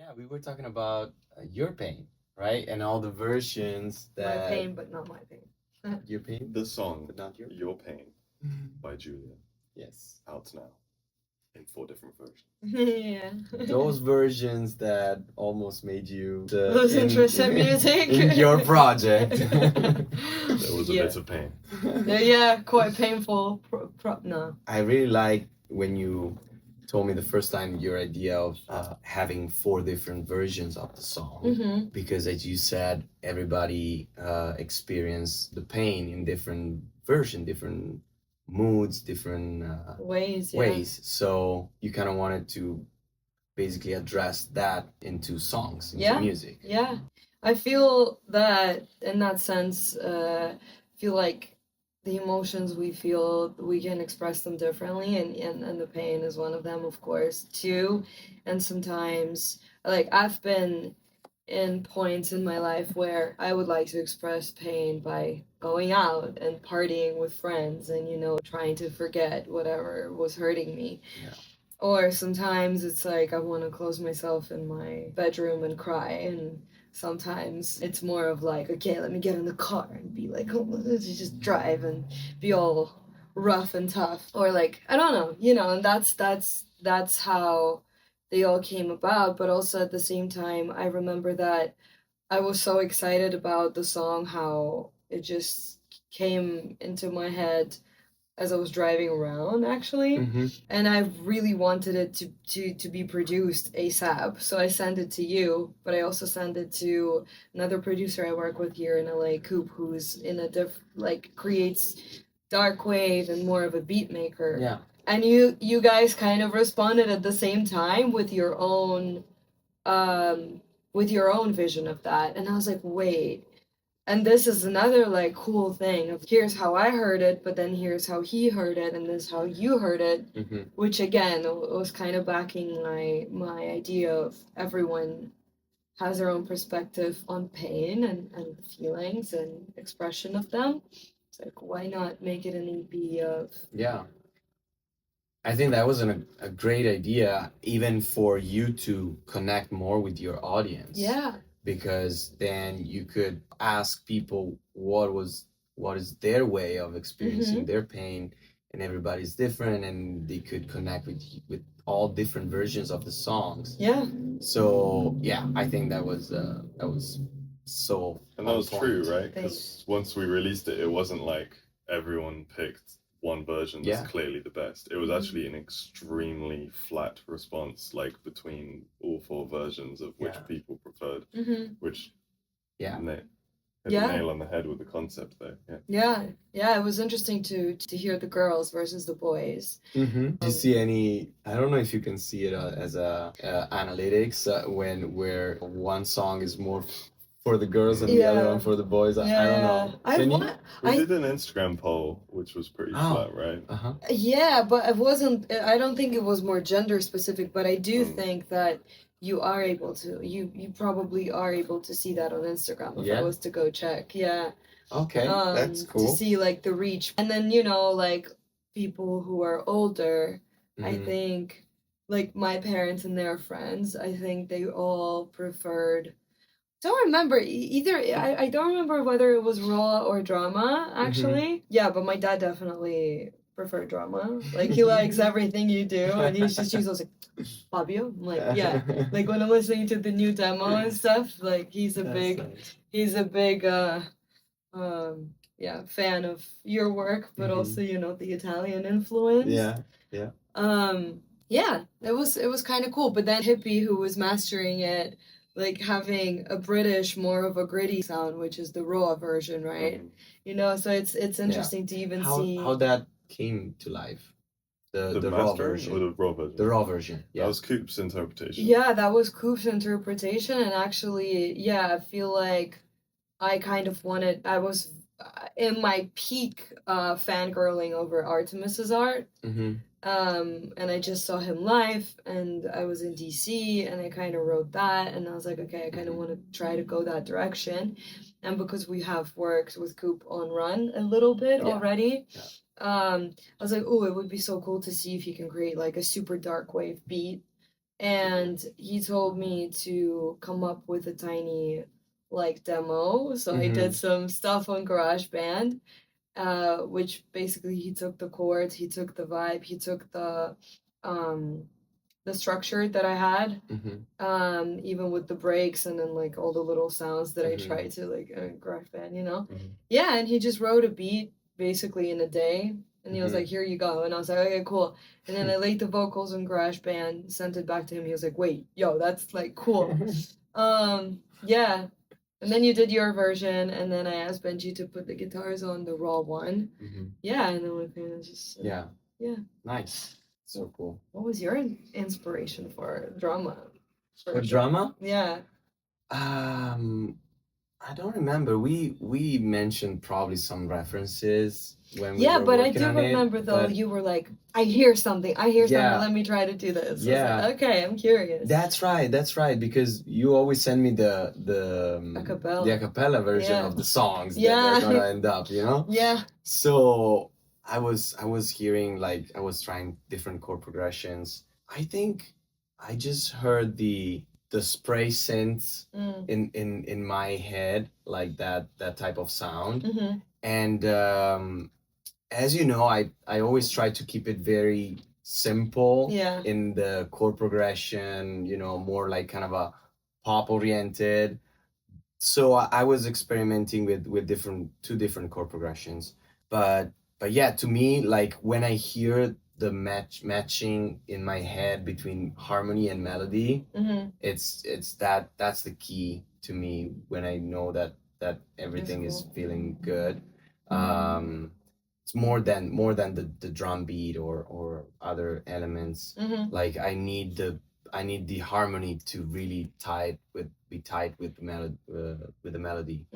Yeah, we were talking about your pain, right? And all the versions My that pain, but not my pain. your pain, The song but not your pain. Your Pain by Julia, Yes. out now in 4 different versions. Yeah. Those versions that almost made you Lose interest in music. in your project. There was a Yeah. bit of pain. Yeah, quite painful. No. I really like when you told me the first time your idea of having 4 different versions of the song, Mm-hmm. because as you said, everybody experienced the pain in different version, different moods, different Ways, yeah. ways. So you kind of wanted to basically address that into songs, into Yeah. music. Yeah. I feel that in that sense, feel like the emotions we feel, we can express them differently, and the pain is one of them, of course, too. And sometimes, like, I've been in points in my life where I would like to express pain by going out and partying with friends and, trying to forget whatever was hurting me. Yeah. Or sometimes it's like I want to close myself in my bedroom and cry. And sometimes it's more of like, okay, let me get in the car and be like, oh, let's just drive and be all rough and tough. Or like, I don't know, and that's how they all came about. But also at the same time, I remember that I was so excited about the song, how it just came into my head as I was driving around, actually. Mm-hmm. And I really wanted it to be produced ASAP. So I sent it to you, but I also sent it to another producer I work with here in LA, Coop, who's in a creates dark wave and more of a beat maker. Yeah. And you guys kind of responded at the same time um with your own vision of that. And I was like, wait, and this is another like cool thing of here's how I heard it, but then here's how he heard it, and this is how you heard it, Mm-hmm. which again was kind of backing my idea of everyone has their own perspective on pain and feelings and expression of them. It's like, why not make it an EP of Yeah. I think that was a great idea, even for you to connect more with your audience. yeah Because then you could ask people what is their way of experiencing their pain, and everybody's different, and they could connect with all different versions of the songs. yeah So yeah, I think that was so. And that on was point. true, right? Thanks. Because once we released it, it wasn't like everyone picked one version that's Yeah. clearly the best. It was actually an extremely flat response, like between all 4 versions of which Yeah. people preferred, which Yeah. hit Yeah. the nail on the head with the concept there. yeah it was interesting to hear the girls versus the boys. Mm-hmm. Do you see any? I don't know if you can see it as a analytics where one song is more for the girls and the other Yeah. one for the boys. I don't know. Can you? We did an Instagram poll, which was pretty flat, right? Uh-huh. Yeah, but it wasn't. I don't think it was more gender specific, but I do think that you are able to. You probably are able to see that on Instagram if I Yeah. was to go check. Yeah. Okay, that's To cool. see like the reach, and then like people who are older. I think like my parents and their friends. I think they all preferred. Don't remember either. I don't remember whether it was raw or drama actually. Yeah, but my dad definitely preferred drama. Like he likes everything you do, and he's just usually like Fabio. I'm like, yeah. Like when I'm listening to the new demo and stuff, like he's a big fan of your work, but also the Italian influence. Yeah. Yeah, it was kind of cool. But then Hippie, who was mastering it, like having a British, more of a gritty sound, which is the raw version, right? So it's interesting to even see how that came to life. The raw version. Or the raw version? The raw version. Yeah. That was Coop's interpretation. Yeah, that was Coop's interpretation, and actually, yeah, I feel like I kind of wanted. I was in my peak fangirling over Artemis's art. And I just saw him live, and I was in DC, and I kind of wrote that, and I was like, okay, I kind of want to try to go that direction. And because we have worked with Coop on Run a little bit already, I was like, oh, it would be so cool to see if he can create like a super dark wave beat and he told me to come up with a tiny like demo. So I did some stuff on GarageBand, which basically he took the chords, he took the vibe, he took um the structure that I had, even with the breaks and then like all the little sounds that I tried to like GarageBand, you know? Yeah, and he just wrote a beat basically in a day. And he was like, here you go. And I was like, okay, cool. And then I laid the vocals in GarageBand, sent it back to him. He was like, wait, yo, that's like cool. Yeah. And then you did your version, and then I asked Benji to put the guitars on the raw one. Yeah, and then we kind of just Yeah. Yeah. Nice. So cool. What was your inspiration for drama? For drama? Yeah. I don't remember. We mentioned probably some references when we Yeah, were but I working do on it, remember though but you were like, I hear something, Yeah. let me try to do this. I Yeah. was like, okay, I'm curious. That's right. Because you always send me the Acapella. acapella version Yeah. of the songs that Yeah. are gonna end up, you know? Yeah. So I was hearing like I was trying different chord progressions. I think I just heard the spray synths in my head, like that type of sound. And as you know, I always try to keep it very simple Yeah. in the chord progression, you know, more like kind of a pop oriented. So I was experimenting with two different chord progressions, but yeah, to me, like when I hear the matching in my head between harmony and melody, it's that's the key to me when I know that everything is cool. feeling good. It's more than the drum beat or other elements. Like I need the harmony to really be tight with the melody.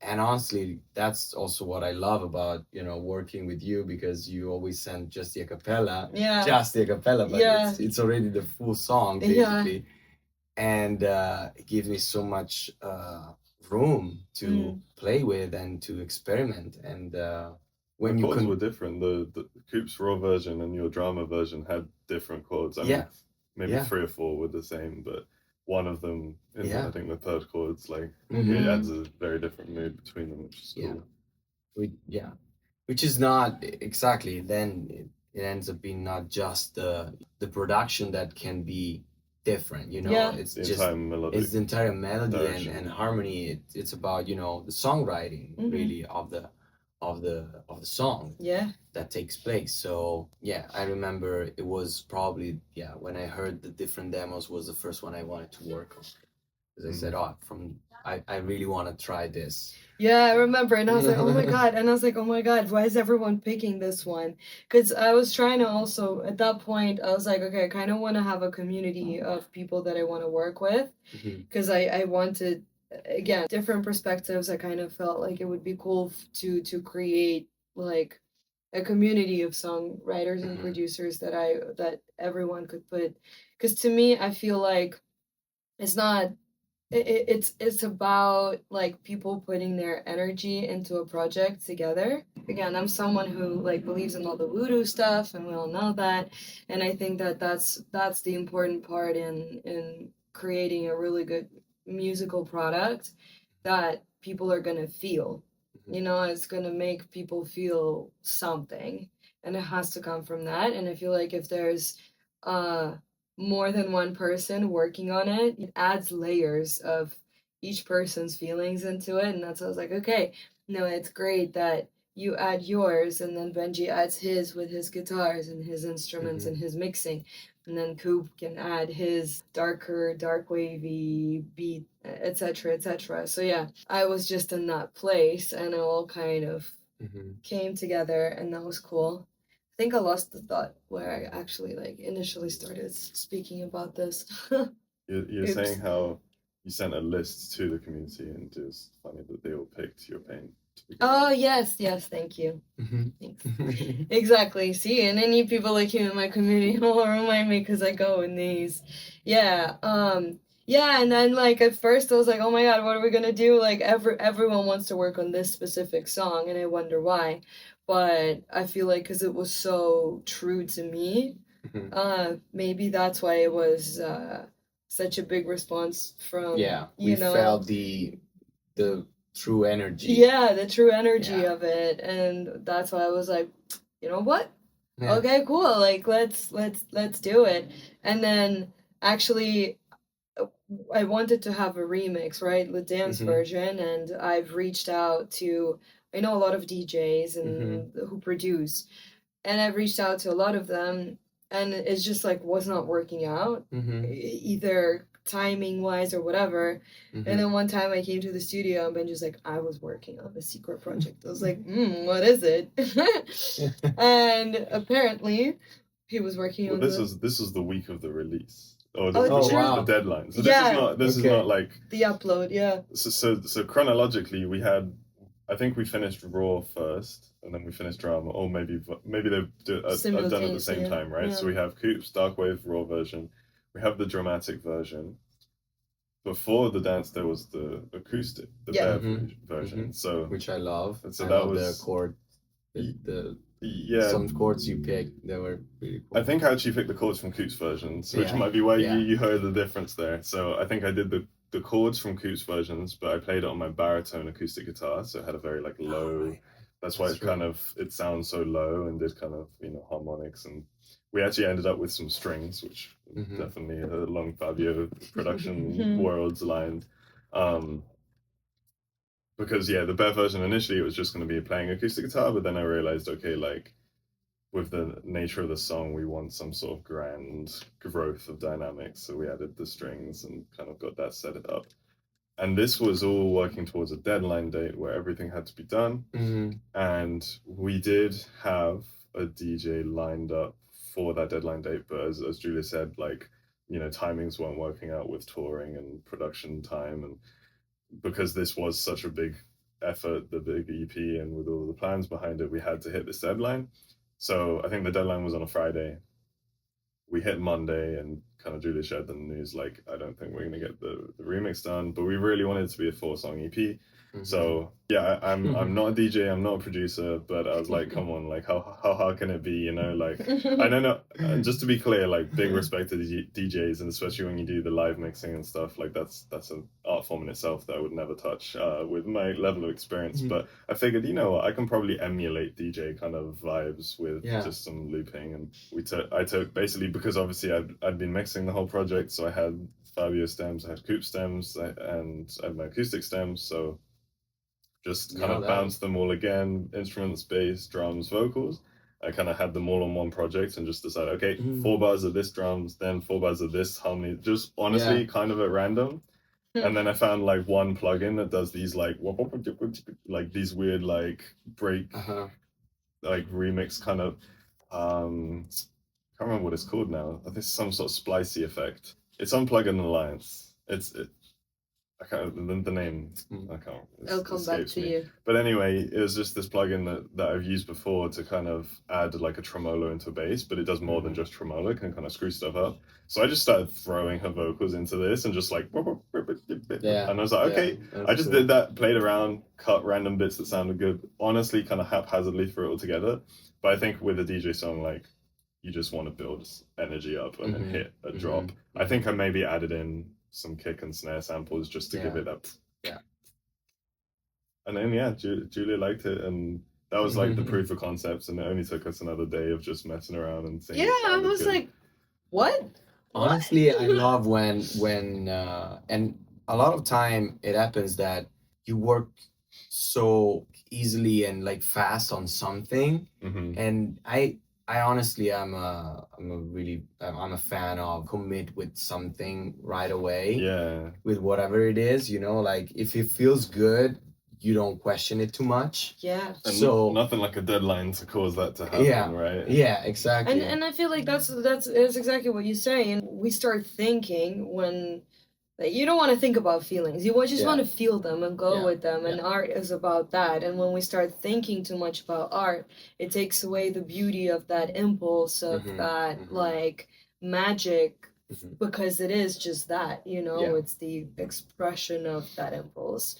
And honestly, that's also what I love about, you know, working with you, because you always send just the acapella, Yeah. just the acapella, but Yeah. it's already the full song Yeah. basically. And it gives me so much room to play with and to experiment. And when The you chords were different. The Coop's raw version and your drama version had different chords. I mean, maybe Yeah. 3 or 4 were the same, but one of them, in Yeah. I think the third chord's like Mhm. it adds a very different mood between them, which is cool. Which is not exactly, then it ends up being not just the production that can be different, you know. Yeah. It's The just entire melody. it's the entire melody direction. and harmony. It's about, you know, the songwriting really of the song Yeah. that takes place. So yeah, I remember it was probably, yeah, when I heard the different demos was the first one I wanted to work on, because I said, oh, I really want to try this. Yeah, I remember, and I was like, oh my god, and I was like, oh my god, why is everyone picking this one? Because I was trying to also, at that point, I was like, okay, I kind of want to have a community of people that I want to work with, because I wanted, again, different perspectives. I kind of felt like it would be cool to create like a community of songwriters and producers that everyone could put, because to me, I feel like it's not it's about like people putting their energy into a project together. Again, I'm someone who like believes in all the voodoo stuff, and we all know that. And I think that that's the important part in creating a really good musical product that people are gonna feel. You know, it's gonna make people feel something, and it has to come from that. And I feel like if there's uh more than one person working on it, it adds layers of each person's feelings into it. And that's why I was like, okay, no, it's great that you add yours, and then Benji adds his with his guitars and his instruments and his mixing. And then Coop can add his darker, dark wavy beat, etc., etc. So yeah, I was just in that place, and it all kind of came together, and that was cool. I think I lost the thought where I actually like initially started speaking about this. You're Oops. saying how you sent a list to the community, and it was funny that they all picked your pain. Oh yes, thank you. Thanks. Exactly. See, and I need people like you in my community who will remind me, because I go in these. Yeah. Yeah, and then like at first I was like, oh my god, what are we gonna do? Like everyone wants to work on this specific song, and I wonder why. But I feel like because it was so true to me, Maybe that's why it was such a big response from Yeah, we you know felt the true energy. yeah, the true energy Yeah. of it, and that's why I was like, you know what? Yeah. Okay, cool. Like let's do it. And then actually I wanted to have a remix, right? The dance Mhm. version, and I've reached out to I know a lot of DJs and who produce, and I've reached out to a lot of them, and it's just like was not working out, either timing wise or whatever. And then one time I came to the studio and Benji's like, I was working on a secret project. I was like, what is it? And apparently he was working Well, on this was the week of the release. Or Oh, the week wow. of the deadline. So Yeah. this is Okay. not like the upload, yeah. so chronologically we had I think we finished Raw first, and then we finished Drama, or maybe they've done it at the Simultaneously, same yeah. time, right? So we have Coops Darkwave Raw version, we have the dramatic version. Before the dance, there was the acoustic, the Yeah. Bev version. So Which I love. So I that love was- the chord. The yeah, some chords you picked that were really cool. I think I actually picked the chords from Coops versions, which Yeah. might be why Yeah. you heard the difference there. So I think I did the chords from Coops versions, but I played it on my baritone acoustic guitar, so it had a very like low. That's why That's it kind of it sounds so low and did kind of harmonics, and we actually ended up with some strings, which definitely along Fabio production worlds aligned. Because the Bev version initially it was just going to be playing acoustic guitar, but then I realized okay, like with the nature of the song, we want some sort of grand growth of dynamics, so we added the strings and kind of got that set it up. And this was all working towards a deadline date where everything had to be done. And we did have a DJ lined up for that deadline date, but as Julia said, like timings weren't working out with touring and production time, and because this was such a big effort, the big EP, and with all the plans behind it, we had to hit this deadline. So I think the deadline was on a Friday. We hit Monday, and kind of Julia shared the news like, I don't think we're going to get the remix done, but we really wanted it to be a 4-song EP. So yeah, I'm not a DJ, I'm not a producer, but I was like, come on, like how hard can it be, like I don't know. Just to be clear, like big respect to the DJs, and especially when you do the live mixing and stuff, like that's an art form in itself that I would never touch with my level of experience. But I figured, I can probably emulate DJ kind of vibes with just some looping, and I took basically, because obviously I'd been mixing the whole project, so I had Fabio stems, I had Coop stems, and I had my acoustic stems, so just kind of bounce them all again, instruments, bass, drums, vocals. I kind of had them all on one project and just decided, okay, 4 bars of this drums, then 4 bars of this harmony, just honestly kind of at random. And then I found like one plugin that does these like these weird like break like remix kind of can't remember what it's called now. I think it's some sort of splicey effect. It's on Plugin Alliance. I can't the name. I can't. It'll come back to you. But anyway, it was just this plugin that I've used before to kind of add like a tremolo into bass, but it does more than just tremolo. It can kind of screw stuff up. So I just started throwing her vocals into this and just like, and I was like, okay. I just did that, played around, cut random bits that sounded good. Honestly, kind of haphazardly threw it all together. But I think with a DJ song, like you just want to build energy up and then hit a drop. I think I maybe added in some kick and snare samples just to give it up. And then Julia liked it, and that was like the proof of concepts, and it only took us another day of just messing around and saying. Yeah, I was like, what? Honestly, I love when and a lot of time it happens that you work so easily and like fast on something, and I honestly I'm a fan of commit with something right away. Yeah. With whatever it is, like if it feels good, you don't question it too much. Yeah. And so nothing like a deadline to cause that to happen, right? Yeah, exactly. And I feel like that's exactly what you say. And we start thinking when you don't want to think about feelings. You just want to feel them and go with them. And art is about that. And when we start thinking too much about art, it takes away the beauty of that impulse of that like magic, because it is just that, it's the expression of that impulse.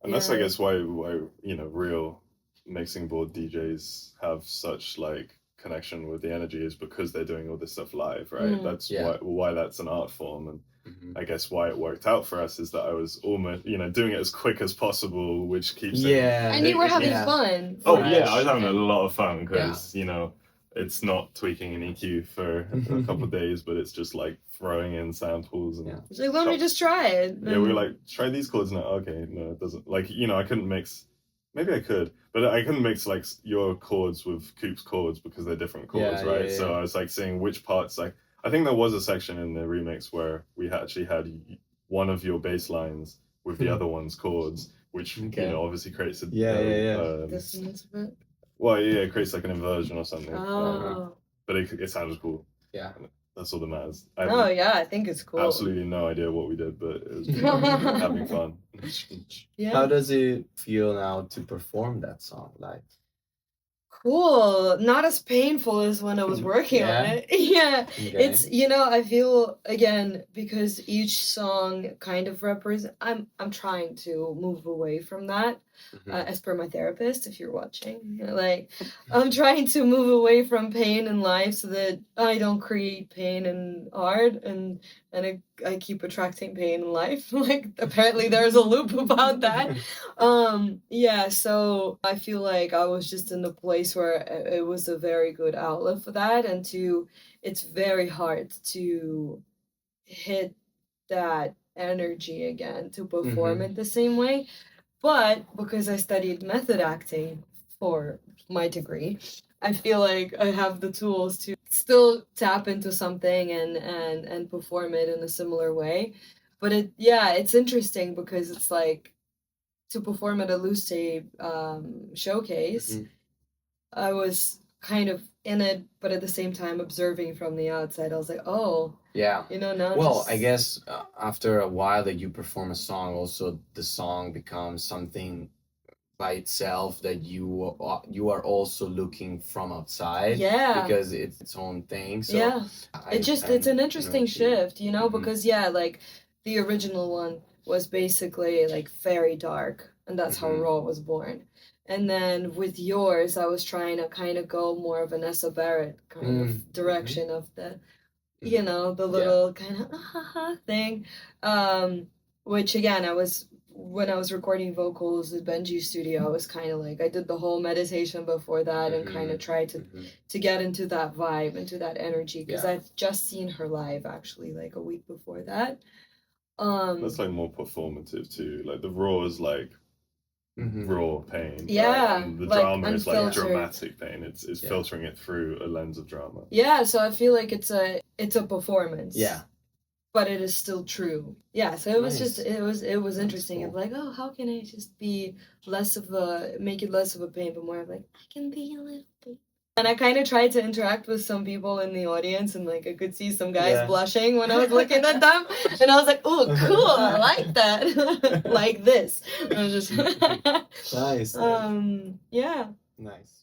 And that's, I guess, why real mixing board DJs have such like connection with the energy is because they're doing all this stuff live, right? Mm. That's Yeah. why that's an art form. And Mhm. I guess why it worked out for us is that I was almost, doing it as quick as possible, which keeps it. Yeah. And you were having yeah. fun. Oh Right. yeah, I was having a Yeah. lot of fun because it's not tweaking an EQ for a couple of days, but it's just like throwing in samples and Yeah. It's like, let me just try it. yeah, we were like, try these chords now. Okay, no, it doesn't. Like, I couldn't mix. Maybe I could, but I couldn't mix like your chords with Coop's chords because they're different chords, Yeah, right? yeah, So yeah. I was like seeing which parts. Like, I think there was a section in the remix where we actually had one of your bass lines with the other one's chords, which Okay. obviously creates a Yeah. Dissonance a bit. well, yeah, it creates like an inversion or something. Oh. But it sounded cool. Yeah. That's all that matters. I Oh have yeah, I think it's cool. absolutely no idea what we did, but it was having fun. Yeah. How does it feel now to perform that song live? Cool. Not as painful as when I was working on Yeah? it. Yeah. Okay. It's I feel again because each song kind of represent. I'm trying to move away from that. Mhm. As per my therapist, if you're watching, like I'm trying to move away from pain in life so that I don't create pain in art, and I keep attracting pain in life. Like apparently there's a loop about that. Yeah, so I feel like I was just in the place where it was a very good outlet for that, and it's very hard to hit that energy again to perform Mhm. it the same way. But because I studied method acting for my degree, I feel like I have the tools to still tap into something and perform it in a similar way. But it's interesting because it's like to perform at a Loose Tape showcase, Mhm. I was kind of in it, but at the same time observing from the outside. I was like, oh, Yeah. now Well, I just- guess after a while that you perform a song, also the song becomes something by itself that you are also looking from outside. Yeah. Because it's its own thing. So Yeah. It's an interesting shift, Mhm. because like the original one was basically like very dark, and that's how Mhm. Raw was born. And then with yours, I was trying to kind of go more of an Essa Barrett kind of direction of the, the little kind of thing, which again, when I was recording vocals at Benji Studio, I was kind of like, I did the whole meditation before that and kind of tried to get into that vibe, into that energy, because Yeah. I've just seen her live actually like a week before that. That's like more performative too. Like the raw is like Mhm. raw pain. Yeah, right? And the like drama is like unfiltered. dramatic pain. It's Yeah. filtering it through a lens of drama. Yeah, so I feel like it's a performance. Yeah. But it is still true. Yeah, so it was Nice. just it was interesting. cool. Of like, oh, how can I just be make it less of a pain, but more of like, I can be a little bit. And I kind of tried to interact with some people in the audience, and like I could see some guys Yeah. blushing when I was looking at them, and I was like, oh, cool, I like that, like this. I was just, Nice. yeah. Nice.